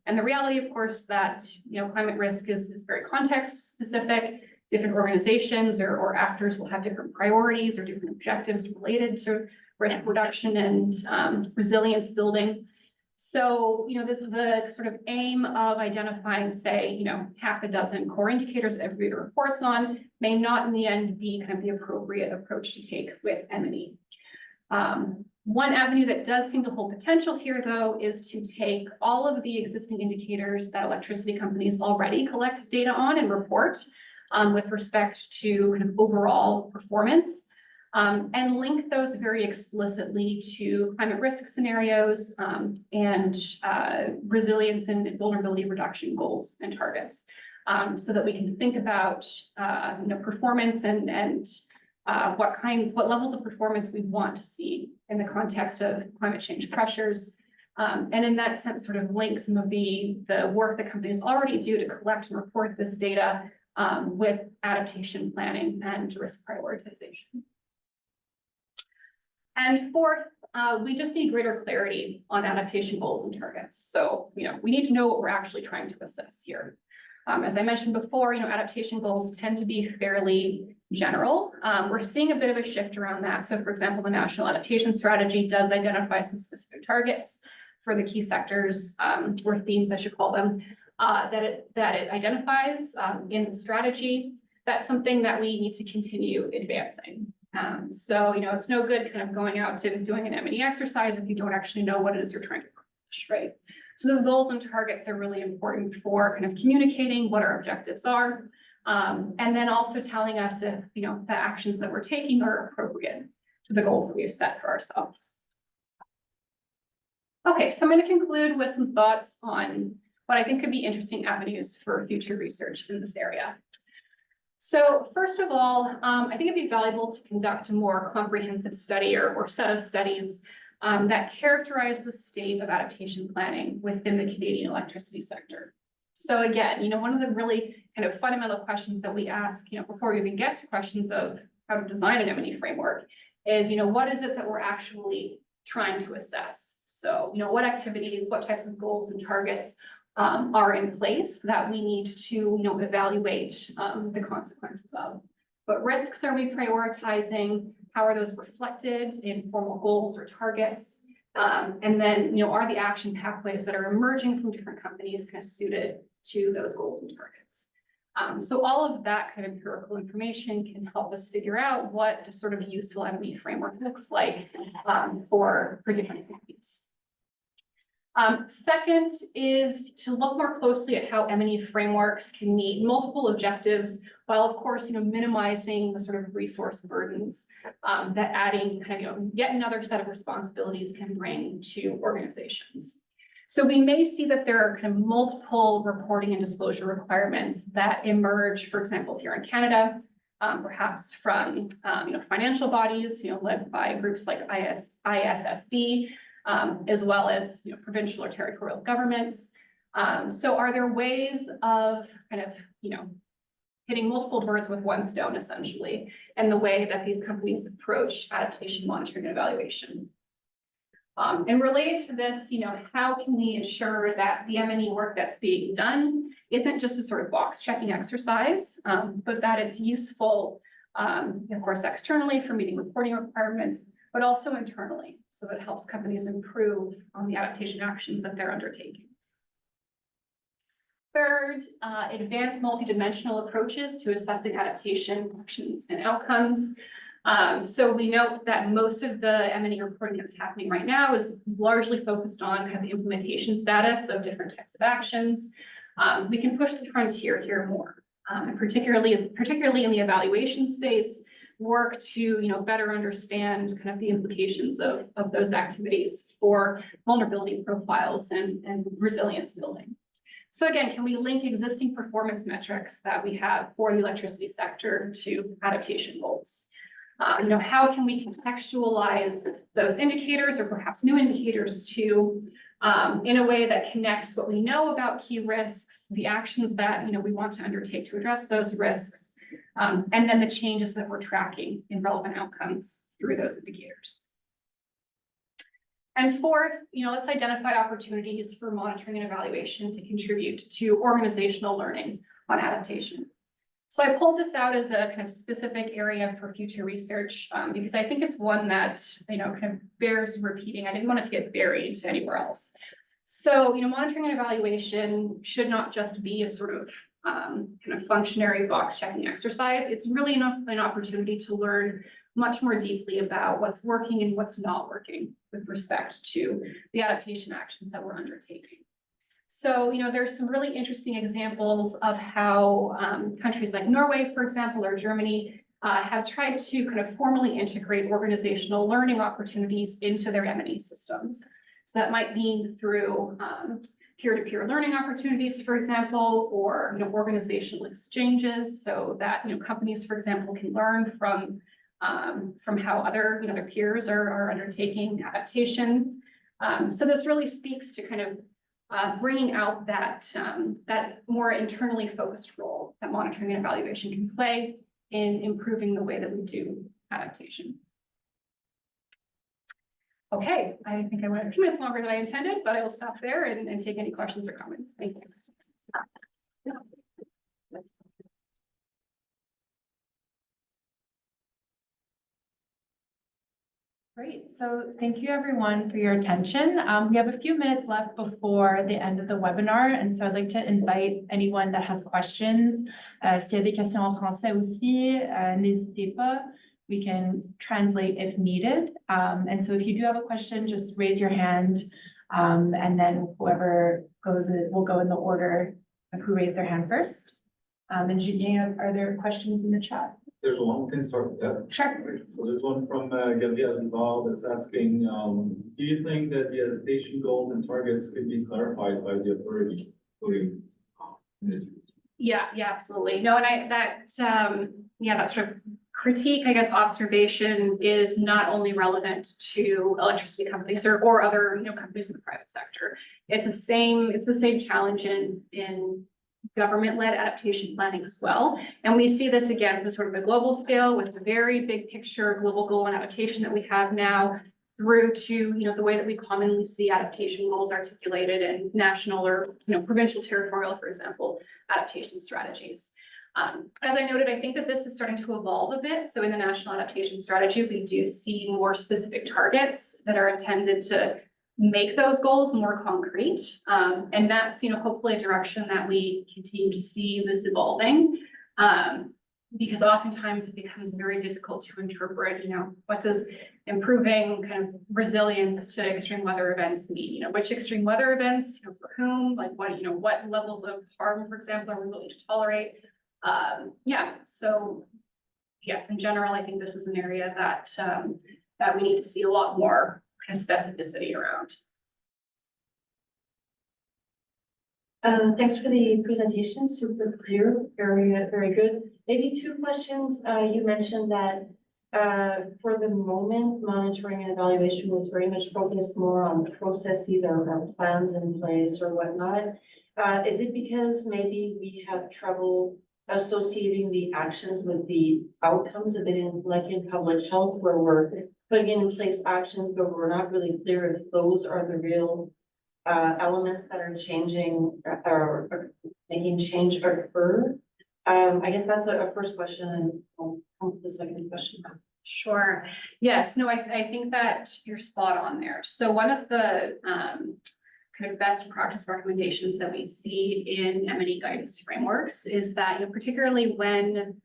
And the reality, of course, that climate risk is very context-specific. Different organizations or actors will have different priorities or different objectives related to risk reduction and resilience building. So, the sort of aim of identifying, say, half a dozen core indicators that everybody reports on may not in the end be kind of the appropriate approach to take with M&E. One avenue that does seem to hold potential here, though, is to take all of the existing indicators that electricity companies already collect data on and report with respect to kind of overall performance. And link those very explicitly to climate risk scenarios and resilience and vulnerability reduction goals and targets, so that we can think about performance and what levels of performance we want to see in the context of climate change pressures. And in that sense, sort of link some of the work that companies already do to collect and report this data with adaptation planning and risk prioritization. And fourth, we just need greater clarity on adaptation goals and targets. So, we need to know what we're actually trying to assess here. As I mentioned before, adaptation goals tend to be fairly general. We're seeing a bit of a shift around that. So, for example, the National Adaptation Strategy does identify some specific targets for the key sectors or themes, I should call them. that it identifies in the strategy, that's something that we need to continue advancing. So, it's no good kind of going out to doing an M&E exercise if you don't actually know what it is you're trying to accomplish, right? So those goals and targets are really important for kind of communicating what our objectives are, and then also telling us if, the actions that we're taking are appropriate to the goals that we've set for ourselves. Okay, so I'm going to conclude with some thoughts on what I think could be interesting avenues for future research in this area. So first of all, I think it'd be valuable to conduct a more comprehensive study or set of studies that characterize the state of adaptation planning within the Canadian electricity sector. So again, one of the really kind of fundamental questions that we ask, before we even get to questions of how to design an M&E framework is, what is it that we're actually trying to assess? So, what activities, what types of goals and targets are in place that we need to, evaluate the consequences of. What risks are we prioritizing? How are those reflected in formal goals or targets? And then, are the action pathways that are emerging from different companies kind of suited to those goals and targets? So all of that kind of empirical information can help us figure out what a sort of useful M&E framework looks like for different companies. Second is to look more closely at how M&E frameworks can meet multiple objectives, while of course, minimizing the sort of resource burdens that adding kind of, yet another set of responsibilities can bring to organizations. So we may see that there are kind of multiple reporting and disclosure requirements that emerge, for example, here in Canada, perhaps from financial bodies, led by groups like ISSB, as well as provincial or territorial governments. So are there ways of kind of hitting multiple birds with one stone, essentially, and the way that these companies approach adaptation monitoring and evaluation? And related to this, how can we ensure that the M&E work that's being done isn't just a sort of box checking exercise, but that it's useful, of course, externally for meeting reporting requirements, but also internally, so that it helps companies improve on the adaptation actions that they're undertaking. Third, advanced multidimensional approaches to assessing adaptation actions and outcomes. So we note that most of the M&E reporting that's happening right now is largely focused on kind of the implementation status of different types of actions. We can push the frontier here more, and particularly in the evaluation space, work to better understand kind of the implications of those activities for vulnerability profiles and resilience building. So again, can we link existing performance metrics that we have for the electricity sector to adaptation goals? How can we contextualize those indicators or perhaps new indicators to in a way that connects what we know about key risks, the actions that we want to undertake to address those risks, and then the changes that we're tracking in relevant outcomes through those indicators. And fourth, let's identify opportunities for monitoring and evaluation to contribute to organizational learning on adaptation. So I pulled this out as a kind of specific area for future research because I think it's one that kind of bears repeating. I didn't want it to get buried anywhere else. So monitoring and evaluation should not just be a sort of kind of functionary box checking exercise. It's really an opportunity to learn much more deeply about what's working and what's not working with respect to the adaptation actions that we're undertaking. So, there's some really interesting examples of how countries like Norway, for example, or Germany have tried to kind of formally integrate organizational learning opportunities into their M&E systems. So that might be through peer-to-peer learning opportunities, for example, or organizational exchanges, so that companies, for example, can learn from how other their peers are undertaking adaptation. So this really speaks to kind of bringing out that more internally focused role that monitoring and evaluation can play in improving the way that we do adaptation. Okay, I think I went a few minutes longer than I intended, but I will stop there and take any questions or comments. Thank you. Great. So thank you everyone for your attention. We have a few minutes left before the end of the webinar. And so I'd like to invite anyone that has questions. S'il y a des questions en français aussi, n'hésitez pas. We can translate if needed. And so if you do have a question, just raise your hand. And then whoever goes, will go in the order of who raised their hand first. And Julien, are there questions in the chat? There's one, we can start with that. Sure. So there's one from Gabrielle Duval that's asking, do you think that the adaptation goals and targets could be clarified by the authority, including ministries? Yeah, absolutely. No, and that sort of critique, I guess, observation is not only relevant to electricity companies or other, companies in the private sector. It's the same challenge in government-led adaptation planning as well. And we see this again from sort of a global scale with the very big picture global goal and adaptation that we have now through to, the way that we commonly see adaptation goals articulated in national or, provincial territorial, for example, adaptation strategies. As I noted, I think that this is starting to evolve a bit. So in the national adaptation strategy, we do see more specific targets that are intended to make those goals more concrete. And that's, hopefully a direction that we continue to see this evolving. Because oftentimes it becomes very difficult to interpret, what does improving kind of resilience to extreme weather events mean? Which extreme weather events, for whom, like what levels of harm, for example, are we willing to tolerate? So yes, in general, I think this is an area that that we need to see a lot more kind of specificity around. Thanks for the presentation, super clear, very good. Maybe two questions. You mentioned that for the moment, monitoring and evaluation was very much focused more on processes or plans in place or whatnot. Is it because maybe we have trouble associating the actions with the outcomes a bit in public health, where we're putting in place actions, but we're not really clear if those are the real elements that are changing or making change occur? I guess that's a first question, and I'll come to the second question. Sure. Yes. No, I think that you're spot on there. So one of the kind of best practice recommendations that we see in M&E guidance frameworks is that, particularly when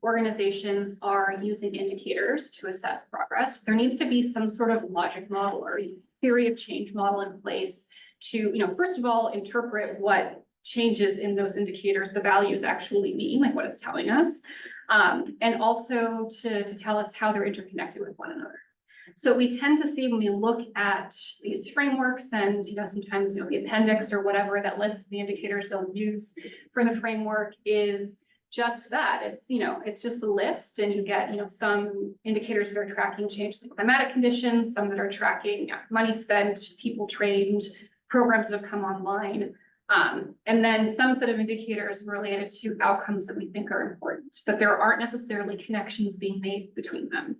organizations are using indicators to assess progress, there needs to be some sort of logic model or theory of change model in place to, first of all, interpret what changes in those indicators, the values actually mean, like what it's telling us, and also to tell us how they're interconnected with one another. So we tend to see when we look at these frameworks and, sometimes, the appendix or whatever that lists the indicators they'll use for the framework is just that. It's just a list, and you get, some indicators that are tracking changes in climatic conditions, some that are tracking money spent, people trained, programs that have come online, and then some set of indicators related to outcomes that we think are important, but there aren't necessarily connections being made between them.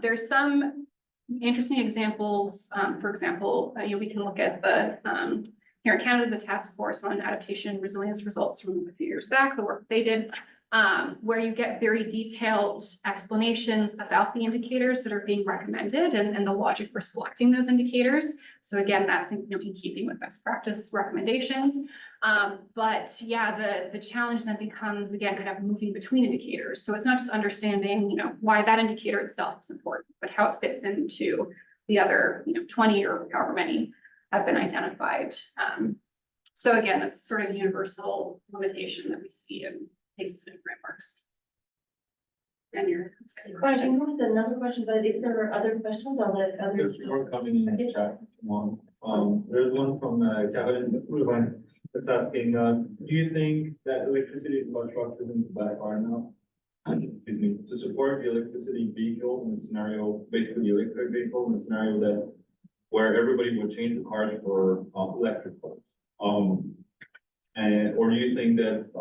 There's some interesting examples. For example, we can look at the here in Canada, the Task Force on Adaptation and Resilience results from a few years back, the work they did, where you get very detailed explanations about the indicators that are being recommended and the logic for selecting those indicators. So again, that's in keeping with best practice recommendations. But yeah, the challenge then becomes, again, kind of moving between indicators. So it's not just understanding, why that indicator itself is important, but how it fits into the other, 20 or however many have been identified. So again, that's sort of universal limitation that we see in existing frameworks. And your second I question. can move to another question, but if there are other questions, I'll let others. There's more coming in the chat. There's one from Kevin that's asking, do you think that electricity infrastructure is in the back are now? Excuse me, to support the electricity vehicle in the scenario, basically the electric vehicle in the scenario that where everybody would change the cars for electric cars. Or do you think that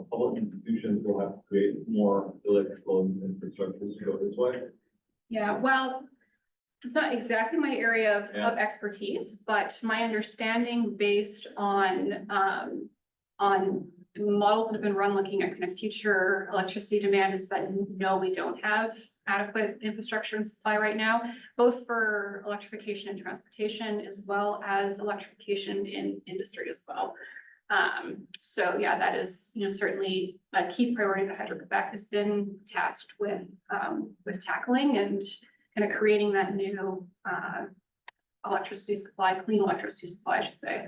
public institutions will have to create more electrical infrastructure to go this way? Yeah, well, it's not exactly my area of expertise, but my understanding based on models that have been run looking at kind of future electricity demand is that no, we don't have adequate infrastructure and supply right now, both for electrification and transportation, as well as electrification in industry as well. So yeah, that is, certainly a key priority that Hydro-Quebec has been tasked with tackling and kind of creating that new electricity supply, clean electricity supply, I should say,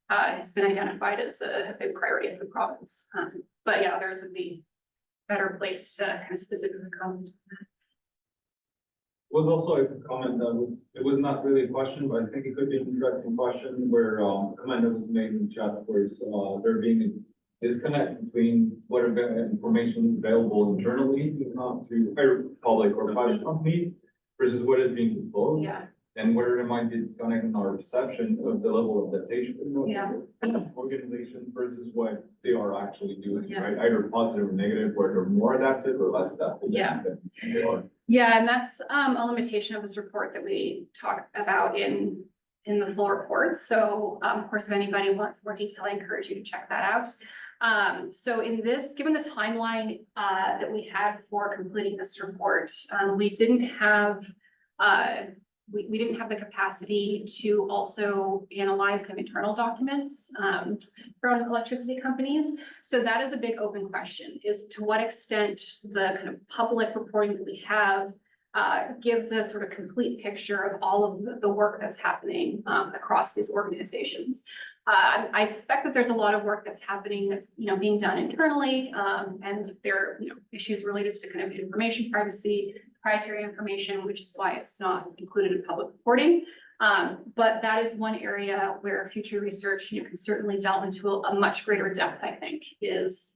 has been identified as a big priority of the province. But yeah, others would be better placed to kind of specifically comment. Was also a comment that it was not really a question, but I think it could be an interesting question where a comment that was made in the chat was there being a disconnect between what information is available internally to public or private companies versus what is being disclosed. Yeah. And whether there might be a disconnect in our perception of the level of adaptation Yeah. organization versus what they are actually doing, Yeah. right? Either positive or negative, where they're more adaptive or less adaptive Yeah. than they are. Yeah, and that's a limitation of this report that we talk about in the full report. So of course, if anybody wants more detail, I encourage you to check that out. So in this, given the timeline that we had for completing this report, we didn't have we didn't have the capacity to also analyze kind of internal documents from electricity companies. So that is a big open question, is to what extent the kind of public reporting that we have gives a sort of complete picture of all of the work that's happening across these organizations. I suspect that there's a lot of work that's happening that's being done internally, and there are issues related to kind of information privacy, proprietary information, which is why it's not included in public reporting. But that is one area where future research can certainly delve into a much greater depth. I think is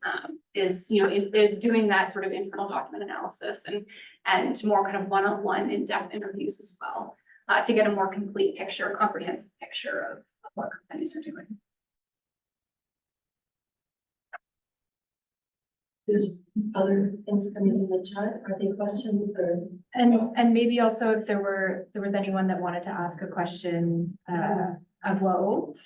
doing that sort of internal document analysis and more kind of one-on-one in-depth interviews as well to get a more complete picture, a comprehensive picture of what companies are doing. There's other things coming in the chat. Are they questions or? And maybe also if there was anyone that wanted to ask a question à voix haute,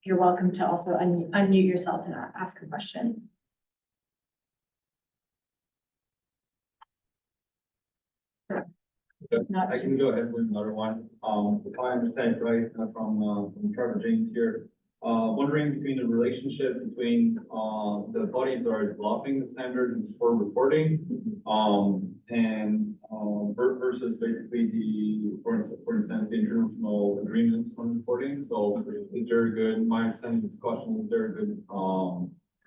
you're welcome to also unmute yourself and ask a question. Not I can go ahead with another one. If I understand right from Trevor James here, wondering between the relationship between the bodies that are developing the standards for reporting and versus basically for instance the international agreements on reporting. So is there a good, my understanding of this question, is there a good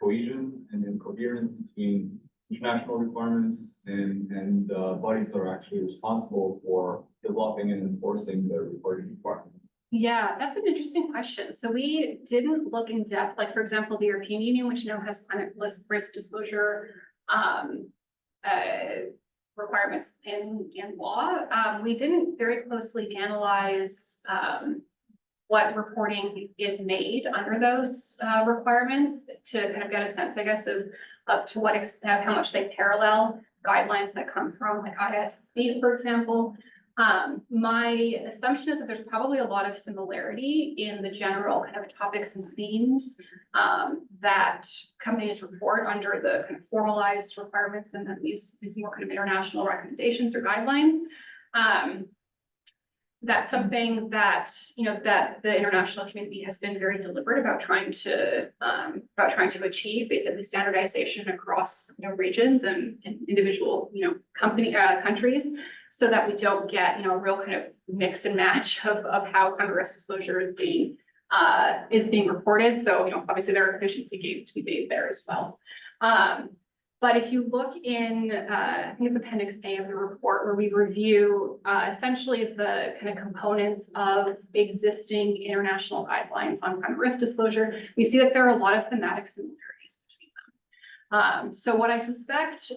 cohesion and coherence between international requirements and bodies that are actually responsible for developing and enforcing the reporting requirements? Yeah, that's an interesting question. So we didn't look in depth, like for example, the European Union, which now has climate risk disclosure requirements in law. We didn't very closely analyze what reporting is made under those requirements to kind of get a sense, I guess, of to what extent, how much they parallel guidelines that come from like ISSB, for example. My assumption is that there's probably a lot of similarity in the general kind of topics and themes that companies report under the kind of formalized requirements and then these more kind of international recommendations or guidelines. That's something that that the international community has been very deliberate about trying to achieve, basically standardization across regions and individual countries, so that we don't get a real kind of mix and match of how kind of risk disclosure is being reported. So obviously there are efficiency gains to be made there as well. But if you look in, I think it's Appendix A of the report, where we review essentially the kind of components of existing international guidelines on kind of risk disclosure, we see that there are a lot of thematic similarities between them. So what I suspect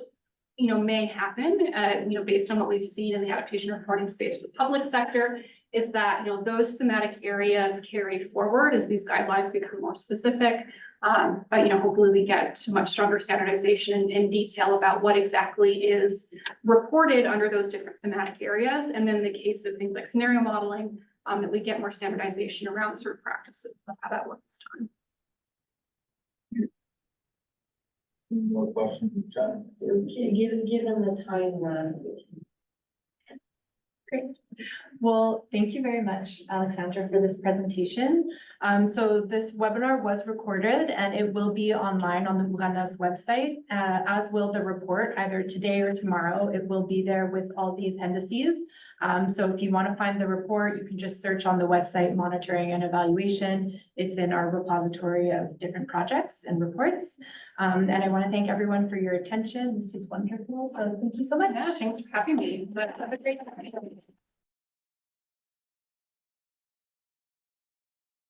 may happen, based on what we've seen in the adaptation reporting space for the public sector, is that those thematic areas carry forward as these guidelines become more specific. But hopefully we get to much stronger standardization and detail about what exactly is reported under those different thematic areas. And then in the case of things like scenario modeling, that we get more standardization around the sort of practice of how that work is done. More questions, chat? Given the time, Great. Well, thank you very much, Alexandra, for this presentation. So this webinar was recorded and it will be online on the Ouvrent's website, as will the report either today or tomorrow. It will be there with all the appendices. So if you want to find the report, you can just search on the website monitoring and evaluation. It's in our repository of different projects and reports. And I want to thank everyone for your attention. This was wonderful. So thank you so much. Yeah, thanks for having me. Have a great time.